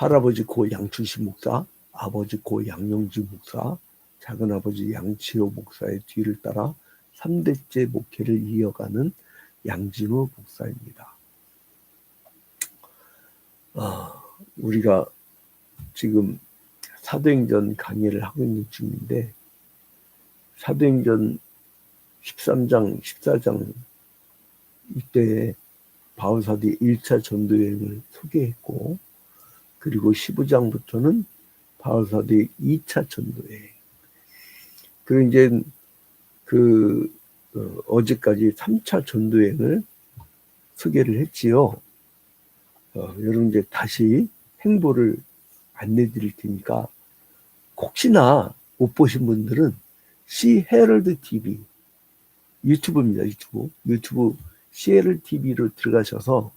할아버지 고 양춘식 목사, 아버지 고 양용지 목사, 작은아버지 양치호 목사의 뒤를 따라 3대째 목회를 이어가는 양진호 목사입니다. 우리가 지금 사도행전 강의를 하고 있는 중인데, 사도행전 13장, 14장 이때 바울사도의 1차 전도여행을 소개했고, 그리고 15장부터는 바울사도의 2차 전도여행. 그리고 이제 어제까지 3차 전도여행을 소개를 했지요. 여러분 이제 다시 행보를 안내 드릴 테니까 혹시나 못 보신 분들은 시 헤럴드 TV 유튜브입니다. 유튜브 시 헤럴드 TV로 들어가셔서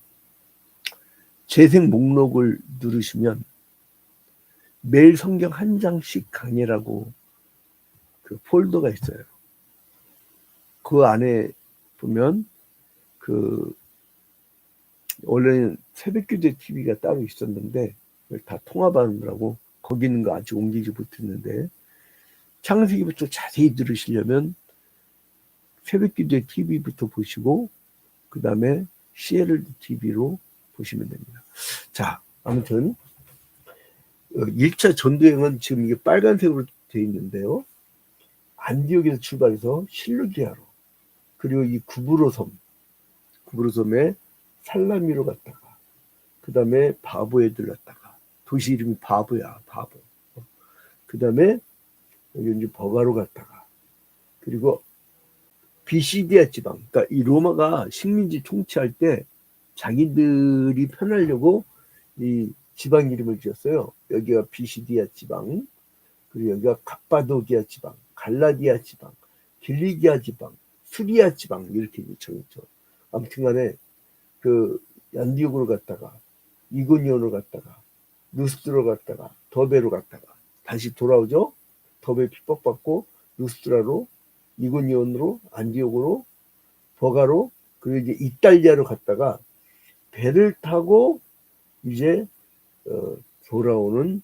재생 목록을 누르시면 매일 성경 한 장씩 강의라고 그 폴더가 있어요. 그 안에 보면 원래는 새벽기도 TV가 따로 있었는데 다 통합하느라고 거기 있는 거 아직 옮기지 못했는데, 창세기부터 자세히 들으시려면 새벽기도 TV부터 보시고 그 다음에 CLD TV로 보시면 됩니다. 자, 아무튼 1차 전도여행은 지금 이게 빨간색으로 되어 있는데요. 안디옥에서 출발해서 실루기아로, 그리고 이 구브로섬에 살라미로 갔다가, 그 다음에 바보에 들렀다가, 도시 이름이 바보야, 바보. 그 다음에 여기 이제 버가로 갔다가, 그리고 비시디아 지방, 그러니까 이 로마가 식민지 통치할 때 자기들이 편하려고 이 지방 이름을 지었어요. 여기가 비시디아 지방, 그리고 여기가 갑바도기아 지방, 갈라디아 지방, 길리기아 지방, 수리아 지방, 이렇게 정했죠. 아무튼 간에 안디옥으로 갔다가, 이고니온으로 갔다가, 루스드로 갔다가, 더베로 갔다가 다시 돌아오죠. 더베 핍박받고 루스드라로, 이고니온으로, 안디옥으로, 버가로, 그리고 이제 이탈리아로 갔다가 배를 타고 이제 돌아오는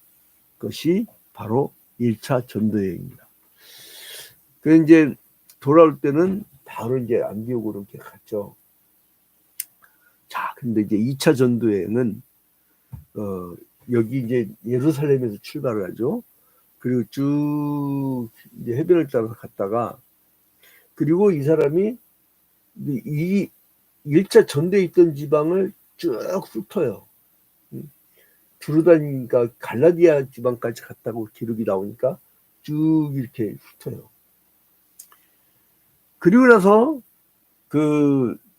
것이 바로 1차 전도여행입니다. 그래서 이제 돌아올 때는 바로 이제 안디옥으로 이렇게 갔죠. 자, 근데 이제 2차 전도여행은 여기 이제 예루살렘에서 출발을 하죠. 그리고 쭉 이제 해변을 따라서 갔다가, 그리고 이 사람이 이 1차 전도에 있던 지방을 쭉 훑어요. 두루다니니까 갈라디아 지방까지 갔다고 기록이 나오니까 쭉 이렇게 훑어요. 그리고 나서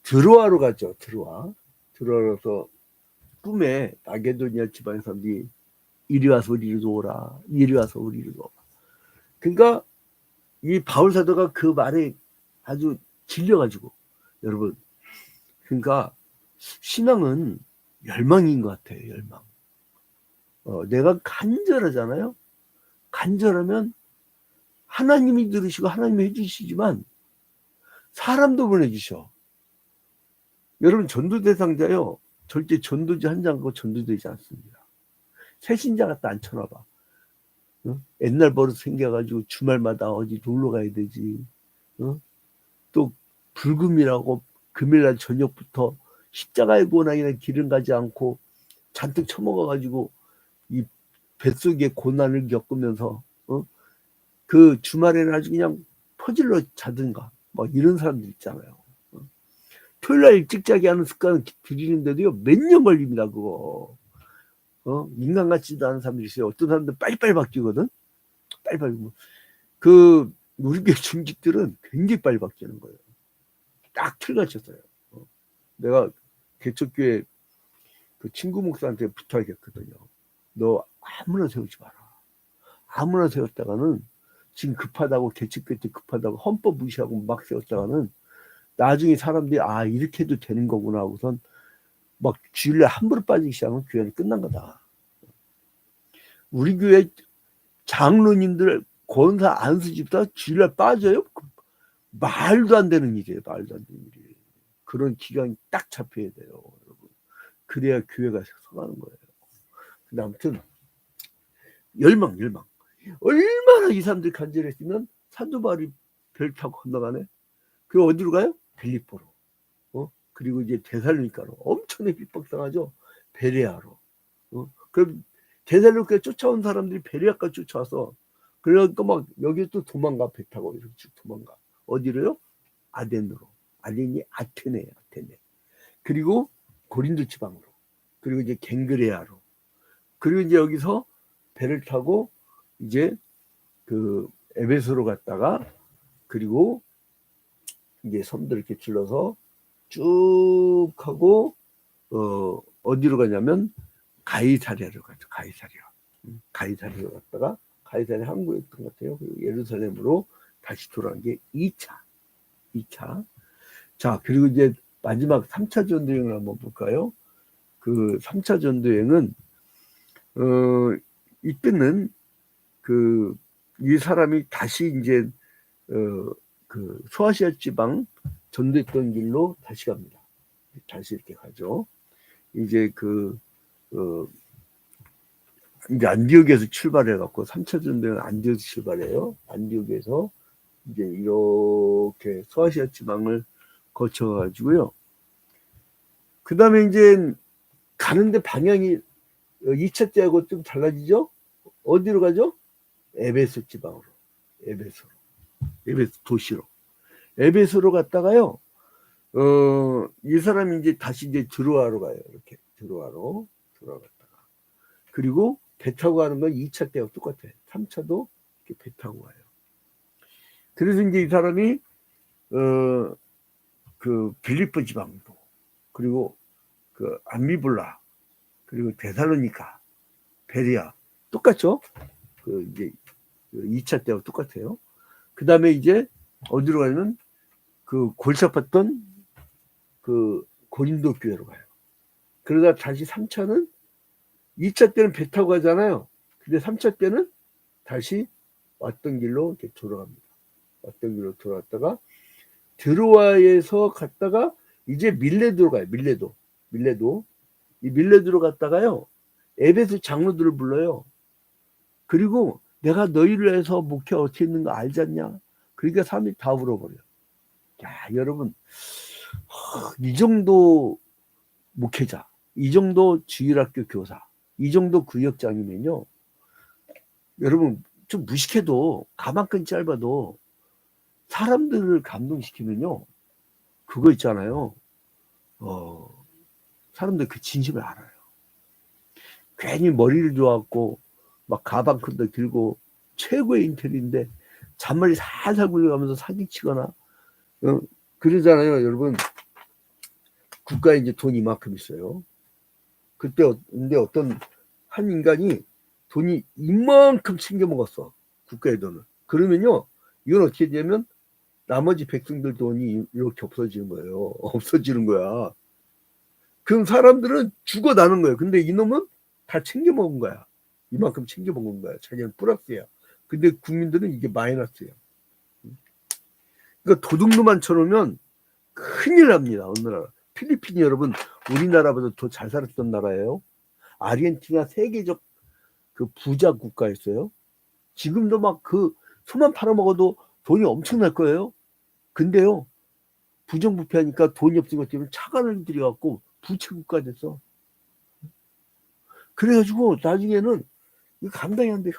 드로아로 가죠. 드로아로서 꿈에 마게도니아 지방의 사람들이 이리 와서 우리로 오라, 이리 와서 우리로 오라. 그러니까 이 바울 사도가 그 말에 아주 질려가지고, 여러분, 그러니까 신앙은 열망인 것 같아요. 열망. 내가 간절하잖아요. 간절하면 하나님이 들으시고 하나님이 해주시지만 사람도 보내주셔. 여러분, 전도 대상자요, 절대 전도지 한 장 갖고 전도되지 않습니다. 새신자 갖다 앉혀놔봐. 옛날 버릇 생겨가지고 주말마다 어디 놀러 가야 되지. 또 불금이라고 금요일날 저녁부터 십자가의 고난이나 길은 가지 않고 잔뜩 처먹어가지고 이 뱃속에 고난을 겪으면서 그 주말에는 아주 그냥 퍼질러 자든가 뭐 이런 사람들 있잖아요. 토요일날 일찍 자기 하는 습관을 들이는데도요 몇 년 걸립니다. 그거 인간 같지도 않은 사람들이 있어요. 어떤 사람들은 빨리빨리 바뀌거든. 빨리빨리. 우리 교회 중직들은 굉장히 빨리 바뀌는 거예요. 딱 틀같이 써요. 내가 개척교회 그 친구 목사한테 부탁했거든요. 너 아무나 세우지 마라. 아무나 세웠다가는 지금 급하다고, 개척교회 때 급하다고 헌법 무시하고 막 세웠다가는 나중에 사람들이 이렇게 해도 되는 거구나 하고선 막 주일날 함부로 빠지기 시작하면 교회는 끝난 거다. 우리 교회 장로님들 권사 안수집사 주일날 빠져요? 말도 안 되는 일이에요. 말도 안 되는 일이에요. 그런 기간이 딱 잡혀야 돼요, 여러분. 그래야 교회가 서가는 거예요. 근데 아무튼 열망. 얼마나 이 사람들이 간절했으면 사도 바울이 별 타고 건너가네. 그리고 어디로 가요? 빌립보로. 그리고 이제 데살로니가로 엄청나게 핍박당하죠. 베레아로. 그럼 데살로니가 쫓아온 사람들이 베레아까지 쫓아와서 그러니까 막 여기 또 도망가 배 타고 이렇게 쭉 도망가. 어디로요? 아덴으로. 아덴이 아테네. 그리고 고린도 지방으로. 그리고 이제 갱그레아로. 그리고 이제 여기서 배를 타고 이제 그 에베소로 갔다가 그리고 이제 섬들 이렇게 질러서 쭉 하고 어디로 가냐면 가이사랴로 가죠. 가이사랴로 갔다가 가이사랴 항구였던 것 같아요. 그리고 예루살렘으로 다시 돌아온 게 2차. 자, 그리고 이제 마지막 3차 전도여행을 한번 볼까요? 그 3차 전도여행은 이때는 이 사람이 다시 이제 그 소아시아 지방 전도했던 길로 다시 갑니다. 다시 이렇게 가죠. 이제 이제 안디옥에서 출발해갖고 3차 전도는 안디옥에서 출발해요. 안디옥에서 이제 이렇게 소아시아 지방을 거쳐가지고요. 그 다음에 이제 가는데 방향이 2차 때하고 좀 달라지죠? 어디로 가죠? 에베소 지방으로. 에베소 도시로. 에베소로 갔다가요. 이 사람이 이제 다시 이제 드로아로 가요. 이렇게 드로아로 갔다가 그리고 배 타고 가는 건 2차 때하고 똑같아요. 3차도 이렇게 배 타고 가요. 그래서 이제 이 사람이 그 빌립보 지방도 그리고 그 암미블라 그리고 데살로니가 베레아 똑같죠? 그 이제 2차 때하고 똑같아요. 그 다음에 이제 어디로 가냐면 그 골잡았던 그 고린도 교회로 가요. 그러다 다시 3차는 2차 때는 배 타고 가잖아요. 근데 3차 때는 다시 왔던 길로 이렇게 돌아갑니다. 왔던 길로 돌아갔다가 드로아에서 갔다가 이제 밀레도로 가요. 밀레도. 이 밀레도로 갔다가요. 에베소 장로들을 불러요. 그리고 내가 너희를 해서 목회 어떻게 있는 거 알지 않냐? 그러니까 사람이 다 울어버려요. 야, 여러분, 이 정도 목회자, 이 정도 주일학교 교사, 이 정도 구역장이면요. 여러분, 좀 무식해도 가만끈 짧아도 사람들을 감동시키면요. 그거 있잖아요. 사람들 그 진심을 알아요. 괜히 머리를 좋아갖고 막 가방 큰데 들고 최고의 인텔인데 잔머리 살살 굴려가면서 사기치거나 그러잖아요. 여러분 국가에 이제 돈이 이만큼 있어요. 그때 근데 어떤 한 인간이 돈이 이만큼 챙겨 먹었어. 국가의 돈을. 그러면요 이건 어떻게 되냐면 나머지 백성들 돈이 이렇게 없어지는 거야. 그럼 사람들은 죽어나는 거예요. 근데 이놈은 다 챙겨 먹은 거야. 이만큼 챙겨 먹은 거야. 자기는 플러스야. 근데 국민들은 이게 마이너스예요. 그러니까 도둑놈만 쳐놓으면 큰일 납니다. 어느 나라. 필리핀이 여러분 우리나라보다 더 잘 살았던 나라예요. 아르헨티나 세계적 그 부자 국가였어요. 지금도 막 그 소만 팔아먹어도 돈이 엄청날 거예요. 근데요 부정부패하니까 돈이 없는 것 때문에 차관을 들여갖고 부채국가 됐어. 그래가지고 나중에는 이거 감당이 안 돼.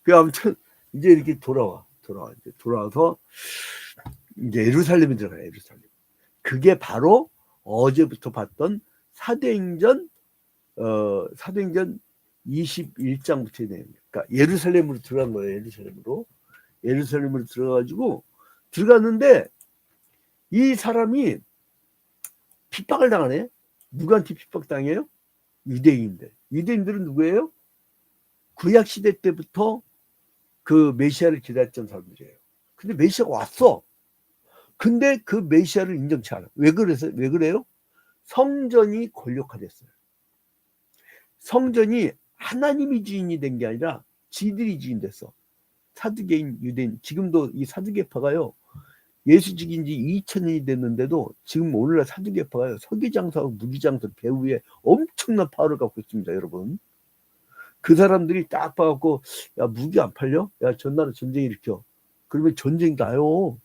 그 아무튼 이제 이렇게 돌아와서 이제 예루살렘에 들어가요. 예루살렘. 그게 바로 어제부터 봤던 사도행전 21장부터 내용이에요. 그러니까 예루살렘으로 들어간 거예요. 예루살렘으로 들어가가지고 들어갔는데 이 사람이 핍박을 당하네. 누구한테 핍박당해요? 유대인들은 누구예요? 구약시대 때부터 그 메시아를 기다렸던 사람들이에요. 근데 메시아가 왔어. 근데 그 메시아를 인정치 않아. 왜 그래요? 성전이 권력화됐어요. 성전이 하나님이 주인이 된 게 아니라 지들이 주인 됐어. 사두개인 유대인. 지금도 이 사두개파가요. 예수 죽인 지 2000년이 됐는데도 지금 오늘날 사두개파가요. 서기장사하고 무기장사 배후에 엄청 엄청난 파워를 갖고 있습니다, 여러분. 그 사람들이 딱 봐갖고, 야, 무기 안 팔려? 야, 전나라 전쟁 일으켜. 그러면 전쟁 나요.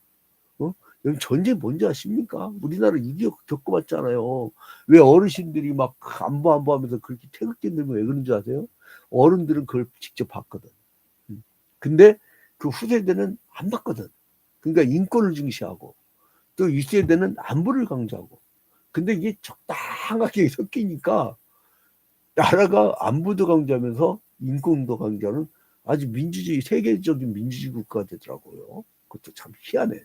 여러분, 전쟁 뭔지 아십니까? 우리나라 6.25 겪어봤잖아요. 왜 어르신들이 막 안보 하면서 그렇게 태극기 들면 왜 그런 줄 아세요? 어른들은 그걸 직접 봤거든. 근데 그 후세대는 안 봤거든. 그러니까 인권을 중시하고, 또 이 세대는 안보를 강조하고. 근데 이게 적당하게 섞이니까 나라가 안보도 강조하면서 인권도 강조하는 아주 민주주의, 세계적인 민주주의 국가가 되더라고요. 그것도 참 희한해.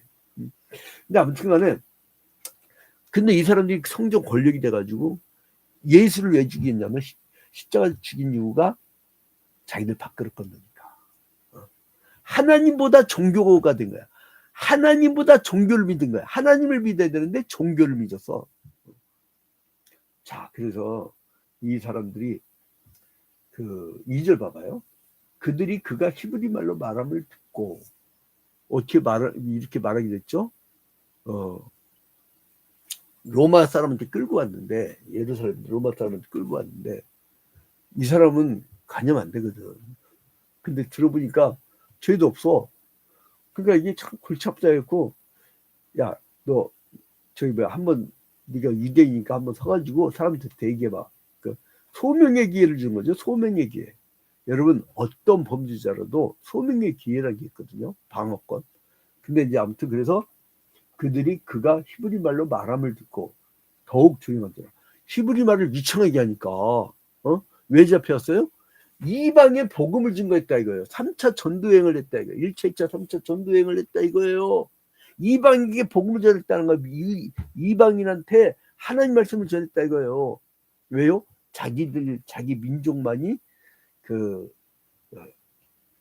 근데 아무튼 간에, 근데 이 사람들이 성적 권력이 돼가지고 예수를 왜 죽였냐면, 십자가 죽인 이유가 자기들 밥그릇 건너니까. 하나님보다 종교가 된 거야. 하나님보다 종교를 믿은 거야. 하나님을 믿어야 되는데 종교를 믿었어. 자, 그래서 이 사람들이 그 2절 봐봐요. 그들이 그가 히브리 말로 말함을 듣고 어떻게 이렇게 말하게 됐죠? 로마 사람한테 끌고 왔는데, 예루살렘 로마 사람한테 끌고 왔는데, 이 사람은 가념 안 되거든. 근데 들어보니까 죄도 없어. 그러니까 이게 참 골치 아프다고, 야, 너 저기 뭐야, 한번 네가 유대이니까 한번 서가지고 사람한테 대기해봐. 그 소명의 기회를 준 거죠. 소명의 기회. 여러분, 어떤 범죄자라도 소명의 기회라는 게 있거든요. 방어권. 근데 이제 아무튼 그래서 그들이 그가 히브리 말로 말함을 듣고 더욱 조용하더라. 히브리 말을 유창하게 하니까 왜 잡혔어요? 이방에 복음을 증거했다 이거예요. 3차 전도행을 했다 이거예요. 1차, 2차, 3차 전도행을 했다 이거예요. 이방에게 복음을 전했다는 거, 이방인한테 하나님 말씀을 전했다 이거예요. 왜요? 자기 민족만이 그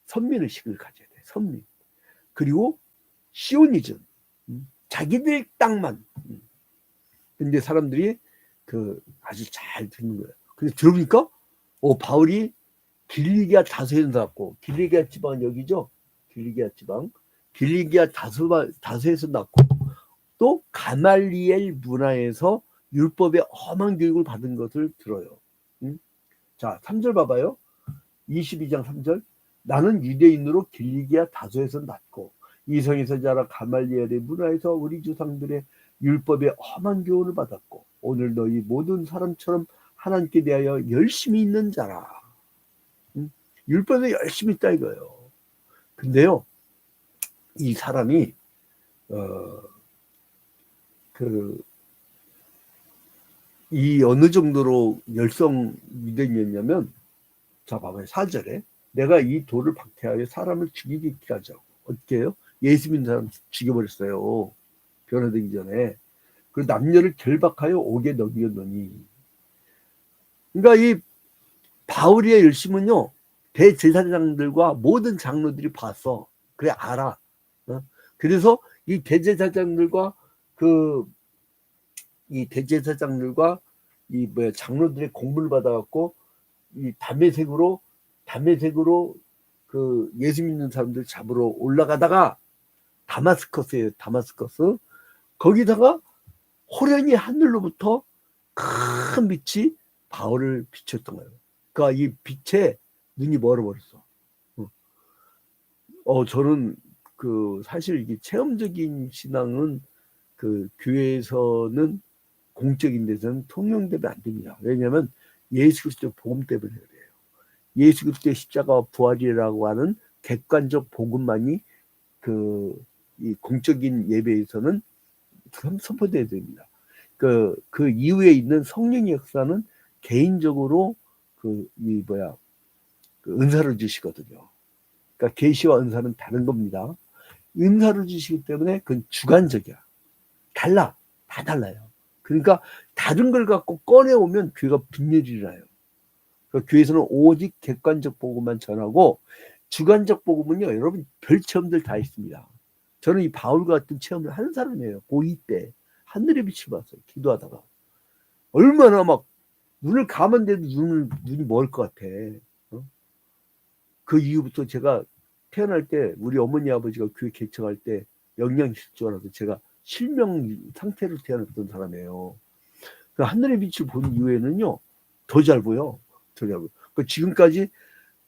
선민의식을 가져야 돼. 선민. 그리고 시오니즘. 자기들 땅만. 근데 사람들이 그 아주 잘 듣는 거예요. 근데 들어보니까 바울이 길리기아 다소에서 났고, 길리기아 지방은 여기죠. 길리기아 지방. 길리기아 다소에서 났고, 또 가말리엘 문화에서 율법의 험한 교육을 받은 것을 들어요. 자, 3절 봐봐요. 22장 3절. 나는 유대인으로 길리기아 다소에서 났고 이성에서 자라 가말리엘의 문화에서 우리 조상들의 율법의 험한 교훈을 받았고 오늘 너희 모든 사람처럼 하나님께 대하여 열심히 있는 자라. 율법에 열심히 있다 이거예요. 근데요, 이 사람이 이 어느 정도로 열성 유대인이었냐면, 자 봐봐요. 4절에 내가 이 돌을 박해하여 사람을 죽이게 하자고. 어떻게 해요? 예수 믿는 사람 죽여버렸어요. 변화되기 전에. 그리고 남녀를 결박하여 옥에 넘겼노니. 그러니까 이 바울의 열심은요, 대제사장들과 모든 장로들이 봤어. 그래 알아. 그래서 이 대제사장들과 이 장로들의 공부를 받아갖고 이 담에색으로 그 예수 믿는 사람들 잡으러 올라가다가 다마스커스예요. 다마스커스. 거기다가 호련히 하늘로부터 큰 빛이 바울을 비췄던 거예요. 그러니까 이 빛에 눈이 멀어버렸어. 저는 사실 이게 체험적인 신앙은 교회에서는 공적인 데서는 통용되면 안 됩니다. 왜냐하면 예수 그리스도 복음 때문에 그래요. 예수 그리스도의 십자가와 부활이라고 하는 객관적 복음만이 이 공적인 예배에서는 선포돼야 됩니다. 그 이후에 있는 성령의 역사는 개인적으로 은사를 주시거든요. 그러니까 계시와 은사는 다른 겁니다. 은사를 주시기 때문에 그건 주관적이야. 다 달라요. 그러니까 다른 걸 갖고 꺼내오면 교회가 분열이 나요. 그러니까 교회에서는 오직 객관적 복음만 전하고 주관적 복음은요, 여러분 별 체험들 다 있습니다. 저는 이 바울 같은 체험을 하는 사람이에요. 고2 때 하늘의 빛을 봤어요. 기도하다가 얼마나 막 눈을 감았는데도 눈이 멀 것 같아. 그 이후부터 제가 태어날 때 우리 어머니 아버지가 교회 개척할 때 영양실조라서 제가 실명 상태로 태어났던 사람이에요. 그 하늘의 빛을 본 이후에는요, 더 잘 보여. 더 잘 보여. 그 지금까지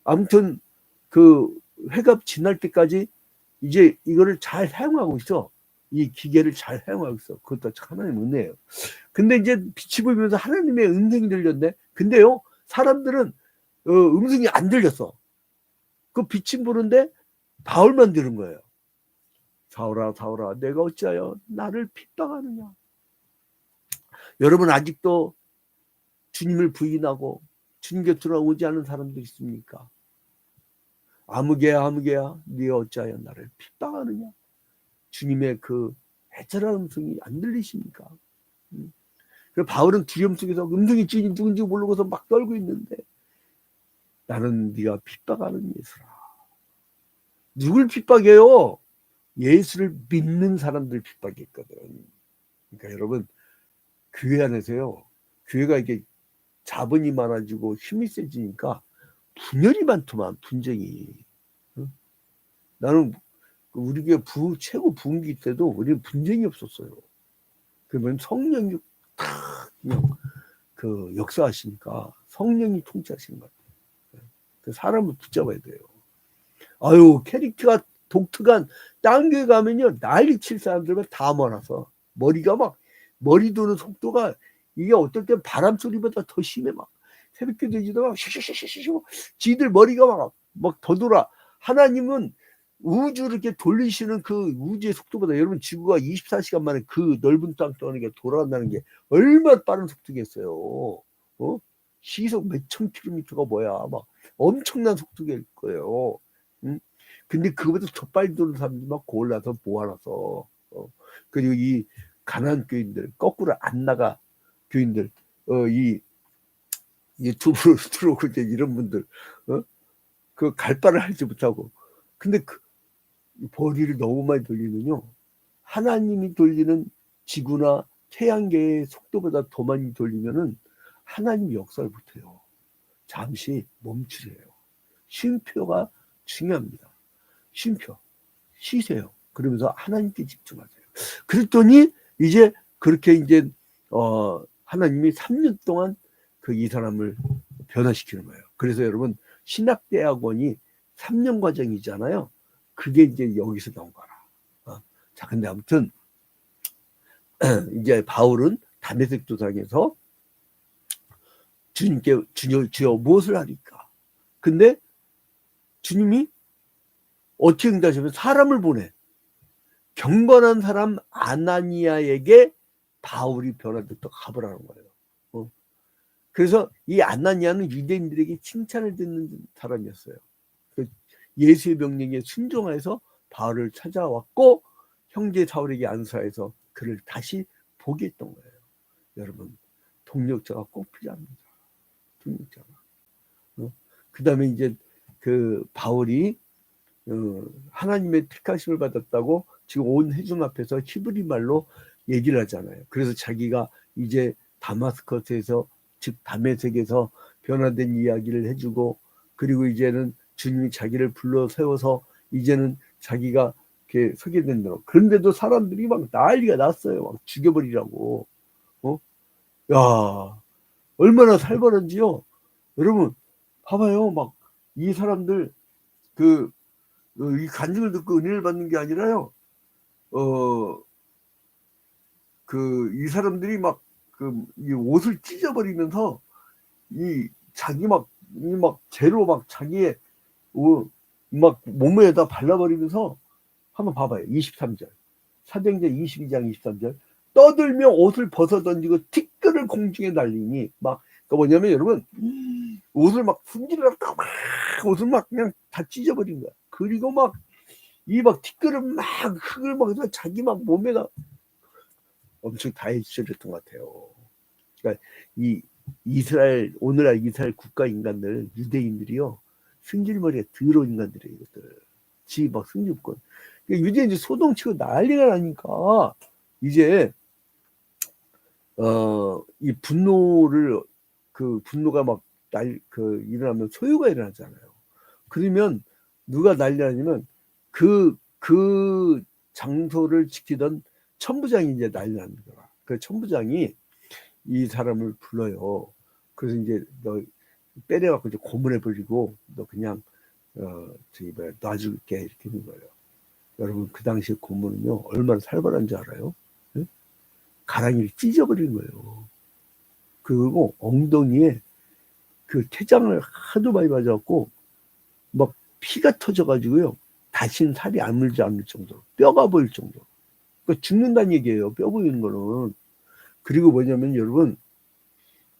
아무튼 그 회갑 지날 때까지 이제 이거를 잘 사용하고 있어. 이 기계를 잘 사용하고 있어. 그것도 하나님 은혜예요. 근데 이제 빛이 보이면서 하나님의 음성이 들렸네. 근데요, 사람들은 음성이 안 들렸어. 그 빛이 보는데 바울만 들은 거예요. 사울아, 사울아, 내가 어찌하여 나를 핍박하느냐. 여러분 아직도 주님을 부인하고 주님 곁으로 오지 않은 사람들이 있습니까? 아무개야, 아무개야, 네가 어찌하여 나를 핍박하느냐. 주님의 그 애절한 음성이 안 들리십니까? 그래서 바울은 두려움 속에서 음성이 누군지 모르고서 막 떨고 있는데, 나는 네가 핍박하는 예수라. 누굴 핍박해요? 예수를 믿는 사람들 핍박했거든. 그러니까 여러분, 교회 안에서요, 교회가 이게 자본이 많아지고 힘이 세지니까 분열이 많더만, 분쟁이. 나는 우리 교회 최고 부흥기 때도 우리는 분쟁이 없었어요. 그러면 성령이 탁 그냥 그 역사하시니까 성령이 통치하시는 거예요. 그 사람을 붙잡아야 돼요. 아유, 캐릭터가 독특한 딴 교회 가면요, 난리 칠 사람들만 다 모아놔서 머리 도는 속도가 이게 어떨 땐 바람 소리보다 더 심해. 막 새벽 기도지도 막 슈슈슈슈슈 지들 머리가 막 더 돌아. 하나님은 우주를 이렇게 돌리시는 그 우주의 속도보다, 여러분 지구가 24시간 만에 그 넓은 땅 떠는 게 돌아간다는 게 얼마나 빠른 속도겠어요. 시속 몇천 킬로미터가 뭐야. 막 엄청난 속도일 거예요. 근데 그거보다 더 빨리 도는 사람들이 막 골라서 모아놔서, 그리고 이 가난한 교인들, 거꾸로 안 나가 교인들, 이 유튜브로 들어오고 이제 이런 분들, 그 갈 바를 알지 못하고. 근데 그 벌이를 너무 많이 돌리면요, 하나님이 돌리는 지구나 태양계의 속도보다 더 많이 돌리면은 하나님이 역사를 못해요. 잠시 멈추세요. 쉼표가 중요합니다. 쉼표, 쉬세요. 그러면서 하나님께 집중하세요. 그랬더니 이제 그렇게 이제 하나님이 3년 동안 그 이 사람을 변화시키는 거예요. 그래서 여러분, 신학대학원이 3년 과정이잖아요. 그게 이제 여기서 나온 거라. 자, 근데 아무튼 이제 바울은 다메섹 도상에서 주님께 주여 무엇을 하리까? 근데 주님이 어떻게 응답하시면 사람을 보내. 경건한 사람 아나니아에게 바울이 변화됐다 가보라는 거예요. 그래서 이 아나니아는 유대인들에게 칭찬을 듣는 사람이었어요. 예수의 명령에 순종해서 바울을 찾아왔고 형제 사울에게 안수하여서 그를 다시 보게 했던 거예요. 여러분, 동력자가 꼭 필요합니다. 동력자가. 그 다음에 이제 그 바울이 하나님의 택하심을 받았다고 지금 온 회중 앞에서 히브리 말로 얘기를 하잖아요. 그래서 자기가 이제 다마스커스에서, 즉 다메섹에서 변화된 이야기를 해주고, 그리고 이제는 주님이 자기를 불러 세워서 이제는 자기가 이렇게 서게 된다고. 그런데도 사람들이 막 난리가 났어요. 막 죽여버리라고. 야, 얼마나 살벌한지요. 여러분 봐봐요. 막 이 사람들 이 간증을 듣고 은혜를 받는 게 아니라요. 이 사람들이 막 이 옷을 찢어버리면서 자기 막 재로 막 자기의 막 몸에다 발라버리면서, 한번 봐봐요. 23절. 사도행전 22장 23절. 떠들며 옷을 벗어 던지고 티끌을 공중에 날리니, 막, 그러니까 뭐냐면 여러분, 옷을 막 손질해서 막 옷을 막 그냥 다 찢어버린 거야. 그리고 막 티끌을 막 흙을 막 자기 막 몸에다 엄청 다 해주셨던 것 같아요. 그러니까 오늘날 이스라엘 국가 인간들, 유대인들이요, 승질머리가 더러운 인간들이에요. 이것들. 막 승질권. 그러니까 유대인들이 소동치고 난리가 나니까 이제 이 분노가 막 일어나면 소요가 일어나잖아요. 그러면 누가 난리나냐면 그 장소를 지키던 천부장이 이제 난리 나는 거야. 그 천부장이 이 사람을 불러요. 그래서 이제 너 빼내갖고 이제 고문해버리고 너 그냥 저기 뭐야 놔줄게 이렇게 하는 거예요. 여러분 그 당시에 고문은요 얼마나 살벌한지 알아요? 네? 가랑이를 찢어버리는 거예요. 그리고 엉덩이에 그 태장을 하도 많이 맞아갖고 막 피가 터져가지고요 다시는 살이 안 물지 않을 정도로 뼈가 보일 정도로 그러니까 죽는다는 얘기예요. 뼈 보이는 거는. 그리고 뭐냐면 여러분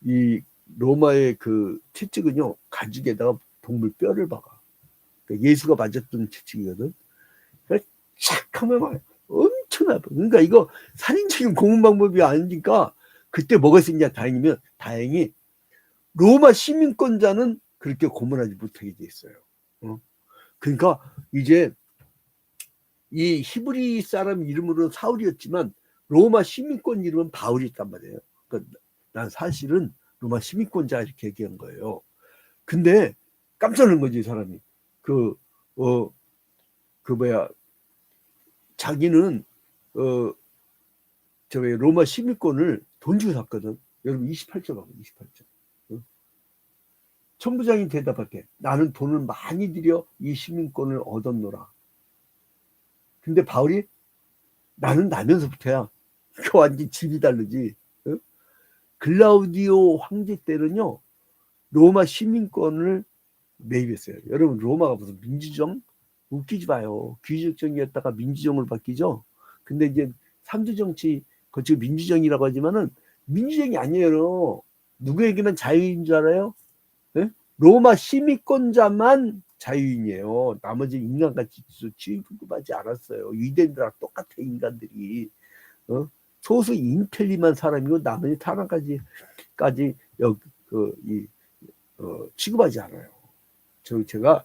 이 로마의 그 채찍은요 가죽에다가 동물 뼈를 박아. 그러니까 예수가 맞았던 채찍이거든. 그러니까 착 하면 막 엄청 아파. 그러니까 이거 살인적인 고문 방법이 아니니까 그때 뭐가 있었냐 다행히 로마 시민권자는 그렇게 고문하지 못하게 돼 있어요. 그러니까 이제 이 히브리 사람 이름으로는 사울이었지만 로마 시민권 이름은 바울이었단 말이에요. 그러니까 난 사실은 로마 시민권자 이렇게 얘기한 거예요. 근데 깜짝 놀란 거지 사람이. 자기는 로마 시민권을 돈 주고 샀거든. 여러분 28조 하고 28조. 천부장이 대답할게. 나는 돈을 많이 들여 이 시민권을 얻었노라. 근데 바울이 나는 나면서부터야. 그 완전 집이 다르지. 글라우디오 황제 때는요 로마 시민권을 매입했어요. 여러분 로마가 무슨 민주정? 웃기지 마요. 귀족정이었다가 민주정으로 바뀌죠. 근데 이제 삼두정치 거치고 민주정이라고 하지만은 민주정이 아니에요. 누구에게만 자유인 줄 알아요? 네? 로마 시민권자만 자유인이에요. 나머지 인간같이 취급하지 않았어요. 유대인들랑 똑같아 인간들이. 소수 인텔리만 사람이고 나머지 사람까지 취급하지 않아요. 제가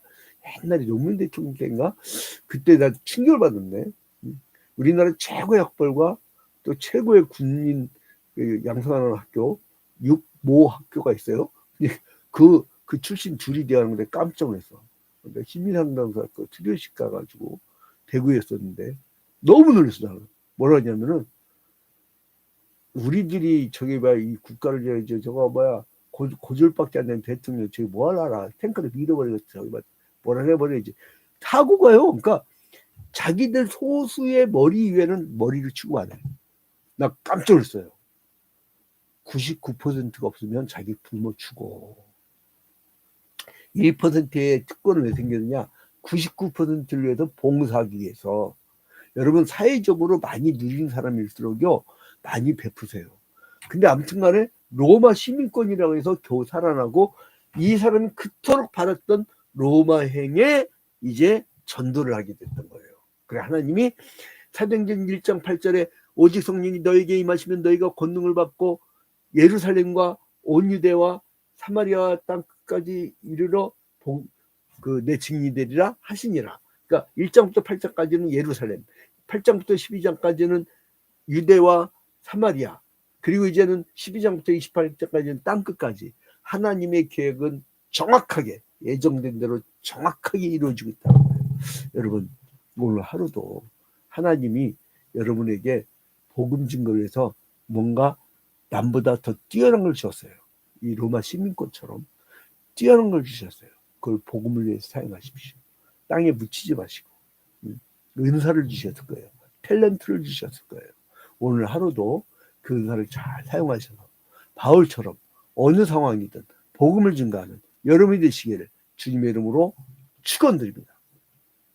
옛날에 노무현 대통령 때인가 그때 나 충격을 받았네. 우리나라 최고의 학벌과 또 최고의 군인 양성하는 학교 육모 학교가 있어요. 그 출신 둘이 대하는 건데 깜짝 놀랐어. 시민상담사 트리오식 가가지고 대구에 있었는데 너무 놀랐어. 나는 뭐라 하냐면은 우리들이 이 국가를 저거 고졸밖에 안 되는 대통령 저기 뭐 하려나 탱크를 밀어버리고 저기 뭐라 해버려야지 하고 가요. 그러니까 자기들 소수의 머리 위에는 머리를 치고 안 해. 나 깜짝 놀랐어요. 99%가 없으면 자기 부모 죽어. 1%의 특권은 왜 생겼느냐? 99%를 위해서 봉사하기 위해서. 여러분 사회적으로 많이 누린 사람일수록요 많이 베푸세요. 근데 아무튼 간에 로마 시민권이라고 해서 겨우 살아나고 이 사람이 그토록 받았던 로마행에 이제 전도를 하게 됐던 거예요. 그래 하나님이 사도행전 1장 8절에 오직 성령이 너에게 임하시면 너희가 권능을 받고 예루살렘과 온 유대와 사마리아 땅 끝까지 이르러 내 증인이 되리라 하시니라. 그러니까 1장부터 8장까지는 예루살렘, 8장부터 12장까지는 유대와 사마리아, 그리고 이제는 12장부터 28장까지는 땅끝까지 하나님의 계획은 정확하게 예정된 대로 정확하게 이루어지고 있다는 거예요. 여러분 오늘 하루도 하나님이 여러분에게 복음 증거를 해서 뭔가 남보다 더 뛰어난 걸 주셨어요. 이 로마 시민권처럼 뛰어난 걸 주셨어요. 그걸 복음을 위해서 사용하십시오. 땅에 묻히지 마시고 은사를 주셨을 거예요. 탤런트를 주셨을 거예요. 오늘 하루도 그 은사를 잘 사용하셔서 바울처럼 어느 상황이든 복음을 증가하는 여러분이 되시기를 주님의 이름으로 축원드립니다.